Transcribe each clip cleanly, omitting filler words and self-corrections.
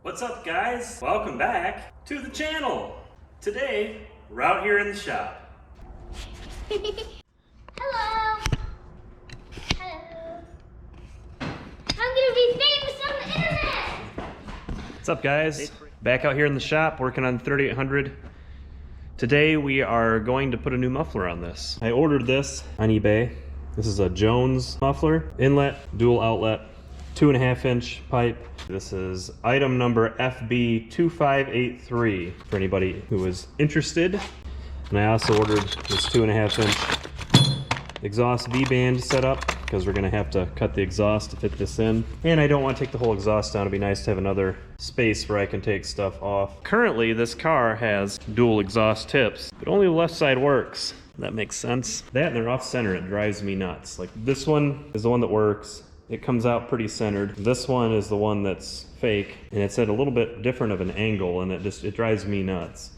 What's up, guys? Welcome back to the channel. Today, we're out here in the shop. Hello. Hello. I'm gonna be famous on the internet. What's up, guys? Back out here in the shop working on the 3800. Today we are going to put a new muffler on this. I ordered this on eBay. This is a Jones muffler, inlet, dual outlet, 2.5 inch pipe. This is item number FB2583 for anybody who is interested. And I also ordered this 2.5 inch exhaust V-band setup because we're gonna have to cut the exhaust to fit this in. And I don't want to take the whole exhaust down. It'd be nice to have another space where I can take stuff off. Currently, this car has dual exhaust tips, but only the left side works. That makes sense. That and they're off center, it drives me nuts. Like this one is the one that works. It comes out pretty centered. This one is the one that's fake, and it's at a little bit different of an angle, and it drives me nuts.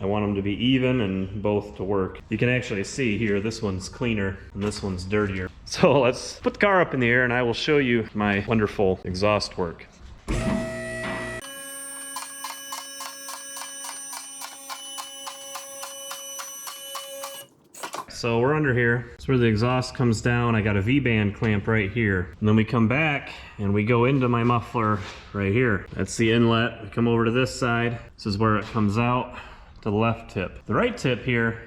I want them to be even and both to work. You can actually see here, this one's cleaner and this one's dirtier. So let's put the car up in the air and I will show you my wonderful exhaust work. So we're under here. That's where the exhaust comes down. I got a V-band clamp right here. And then we come back and we go into my muffler right here. That's the inlet. We come over to this side. This is where it comes out to the left tip. The right tip here,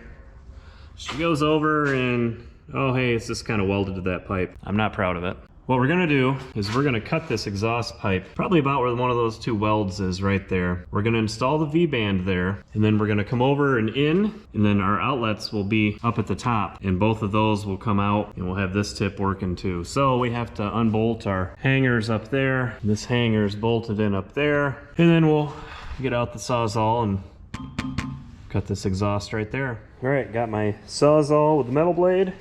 she goes over and, oh hey, it's just kind of welded to that pipe. I'm not proud of it. What we're gonna do is we're gonna cut this exhaust pipe probably about where one of those two welds is right there. We're gonna install the V-band there, and then we're gonna come over and in, and then our outlets will be up at the top, and both of those will come out, and we'll have this tip working too. So we have to unbolt our hangers up there. This hanger's bolted in up there, and then we'll get out the Sawzall and cut this exhaust right there. All right, got my Sawzall with the metal blade.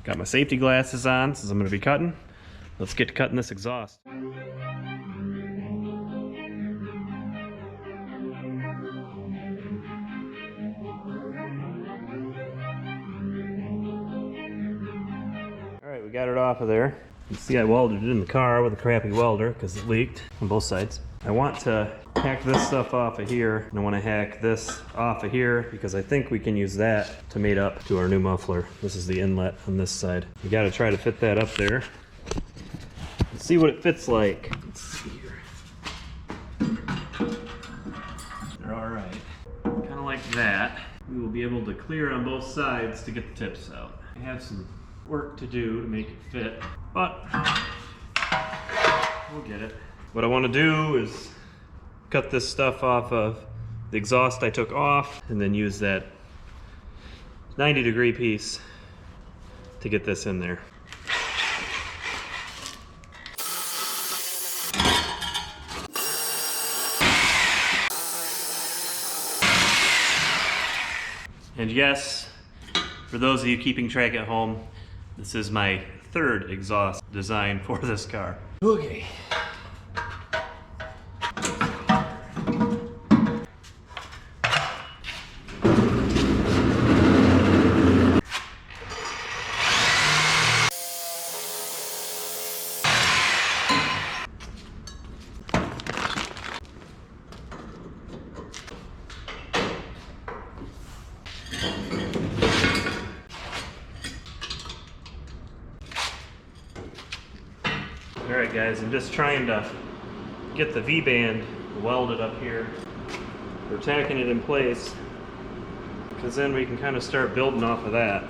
Got my safety glasses on since I'm going to be cutting. Let's get to cutting this exhaust. All right, we got it off of there. You can see I welded it in the car with a crappy welder because it leaked on both sides. I want to hack this stuff off of here, and I want to hack this off of here because I think we can use that to mate up to our new muffler. This is the inlet on this side. We got to try to fit that up there. Let's see what it fits like. Let's see here. They're all right. Kind of like that. We will be able to clear on both sides to get the tips out. I have some work to do to make it fit, but we'll get it. What I want to do is cut this stuff off of the exhaust I took off and then use that 90-degree piece to get this in there. And yes, for those of you keeping track at home, this is my third exhaust design for this car. Okay. Alright guys, I'm just trying to get the V-band welded up here. We're tacking it in place because then we can kind of start building off of that.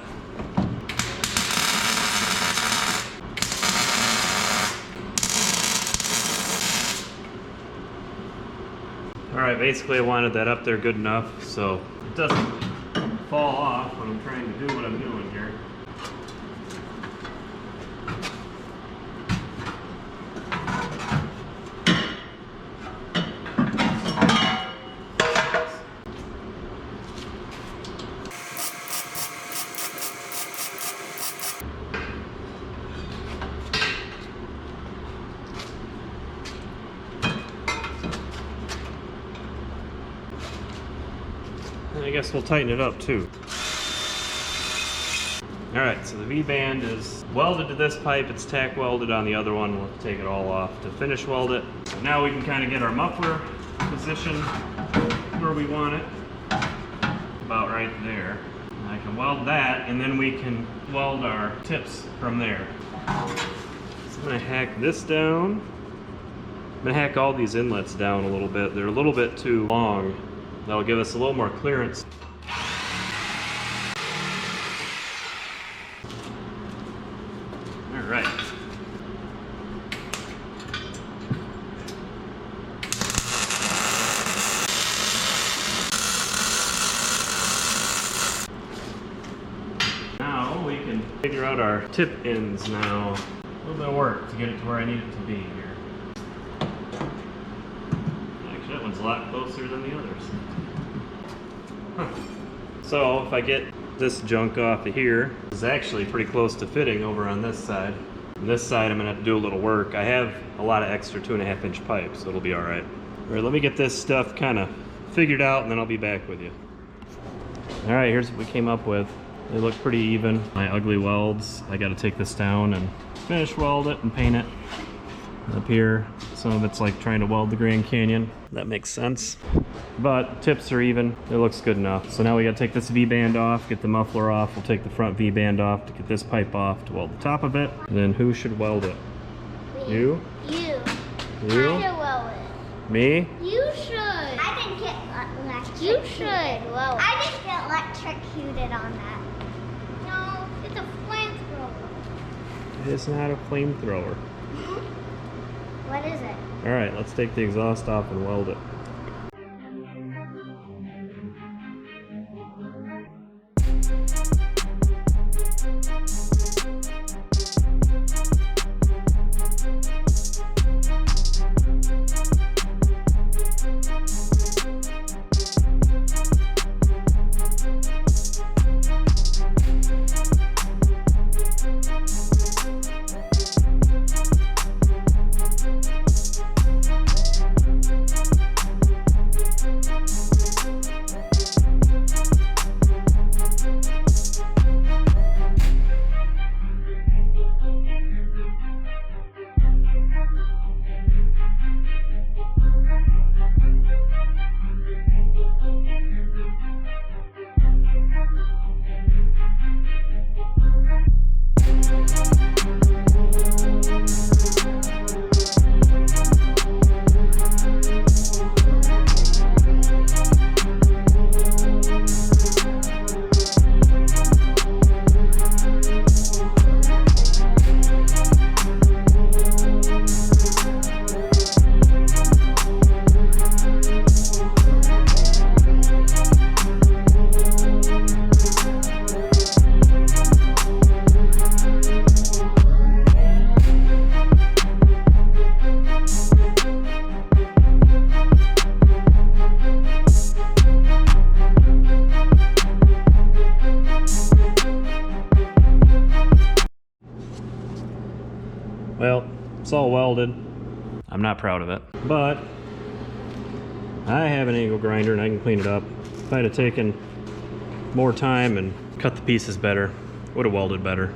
Alright, basically I wanted that up there good enough so it doesn't fall off when I'm trying to do what I'm doing here. And I guess we'll tighten it up too. All right, so the V-band is welded to this pipe. It's tack welded on the other one. We'll take it all off to finish weld it. So now we can kind of get our muffler position where we want it, about right there. And I can weld that, and then we can weld our tips from there. So I'm gonna hack this down. I'm gonna hack all these inlets down a little bit. They're a little bit too long. That'll give us a little more clearance. All right. Now we can figure out our tip ends now. A little bit of work to get it to where I need it to be here. Actually, that one's a lot closer than the others. Huh. So if I get this junk off of here, it's actually pretty close to fitting over on this side. On this side, I'm gonna have to do a little work. I have a lot of extra 2.5 inch pipe, so it'll be all right. All right, let me get this stuff kind of figured out, and then I'll be back with you. All right, here's what we came up with. They look pretty even. My ugly welds, I gotta take this down and finish weld it and paint it. Up here, some of it's like trying to weld the Grand Canyon. That makes sense. But tips are even, it looks good enough. So now we gotta take this V-band off, get the muffler off. We'll take the front V-band off to get this pipe off to weld the top of it. And then who should weld it? Me. You? You. You? I should weld it. Me? You should. I didn't get electrocuted. You should. Weld. I didn't get electrocuted on that. No, it's a flamethrower. It is not a flamethrower. What is it? All right, let's take the exhaust off and weld it. Well, it's all welded. I'm not proud of it, but I have an angle grinder and I can clean it up. If I'd have taken more time and cut the pieces better, would have welded better.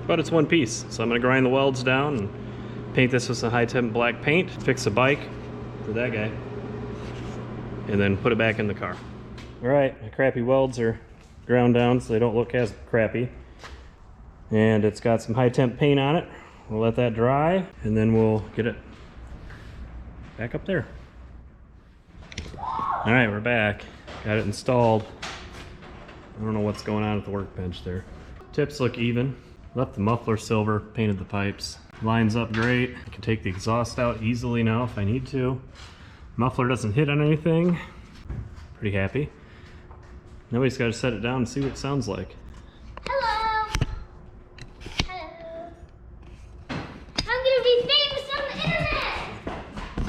But it's one piece, so I'm gonna grind the welds down and paint this with some high temp black paint, fix a bike for that guy, and then put it back in the car. All right, my crappy welds are ground down so they don't look as crappy. And it's got some high temp paint on it. We'll let that dry and then we'll get it back up there. All right, we're back. Got it installed. I don't know what's going on at the workbench there. Tips look even. Left the muffler silver, painted the pipes. Lines up great. I can take the exhaust out easily now if I need to. Muffler doesn't hit on anything. Pretty happy. Now we just gotta set it down and see what it sounds like. Hello. Hello. I'm gonna be famous on the internet.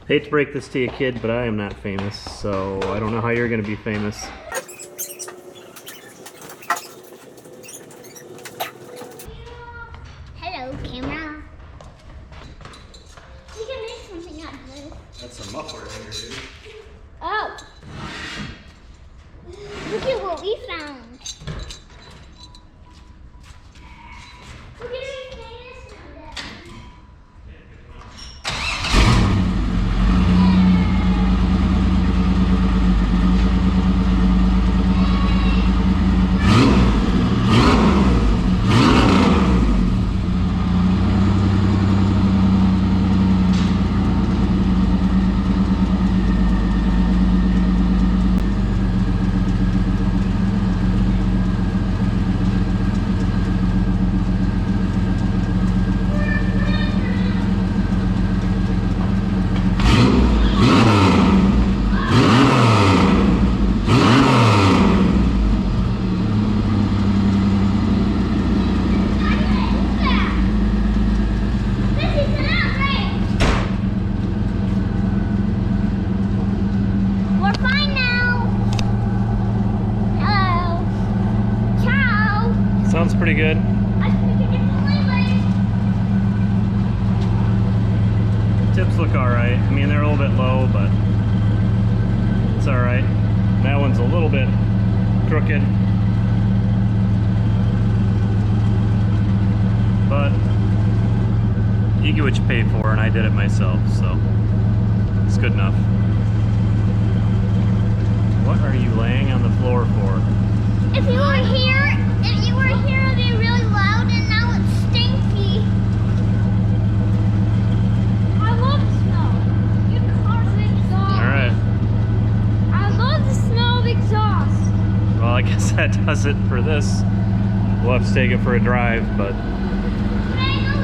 Hate to break this to you, kid, but I am not famous, so I don't know how you're gonna be famous. Hello, camera. We can make something out of this. That's a muffler hanger, dude. Oh. Look at what we found. pretty good. I think it differently, Tips look alright. I mean, they're a little bit low, but it's alright. That one's a little bit crooked. But you get what you pay for, and I did it myself, so it's good enough. What are you laying on the floor for? If you were here, it'd be really loud, and now it's stinky. I love snow. Your car's exhaust. Alright. I love the smell of exhaust. Well, I guess that does it for this. We'll have to take it for a drive, but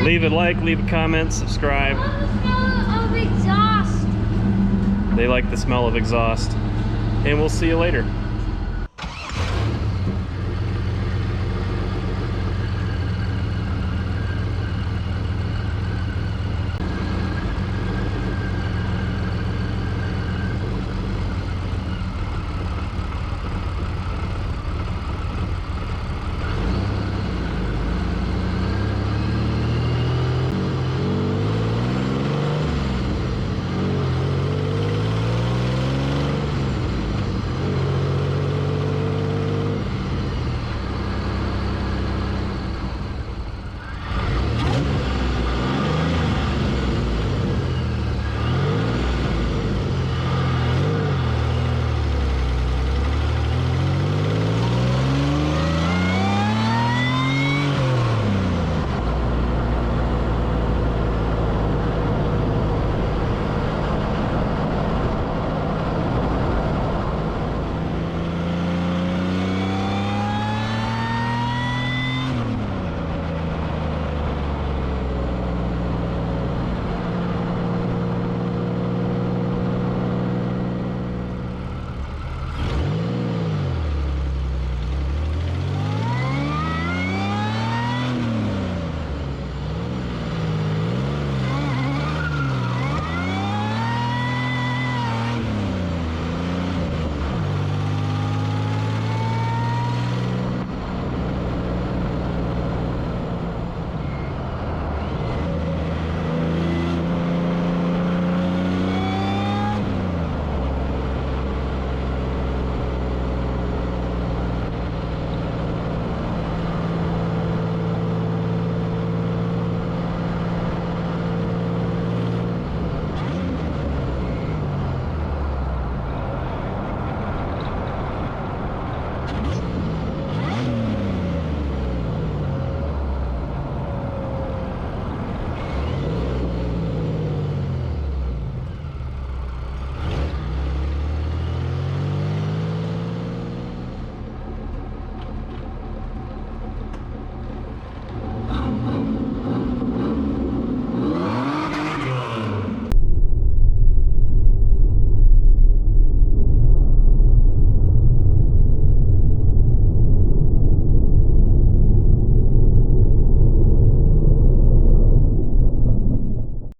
leave a like, leave a comment, subscribe. I love the smell of exhaust. They like the smell of exhaust. And we'll see you later.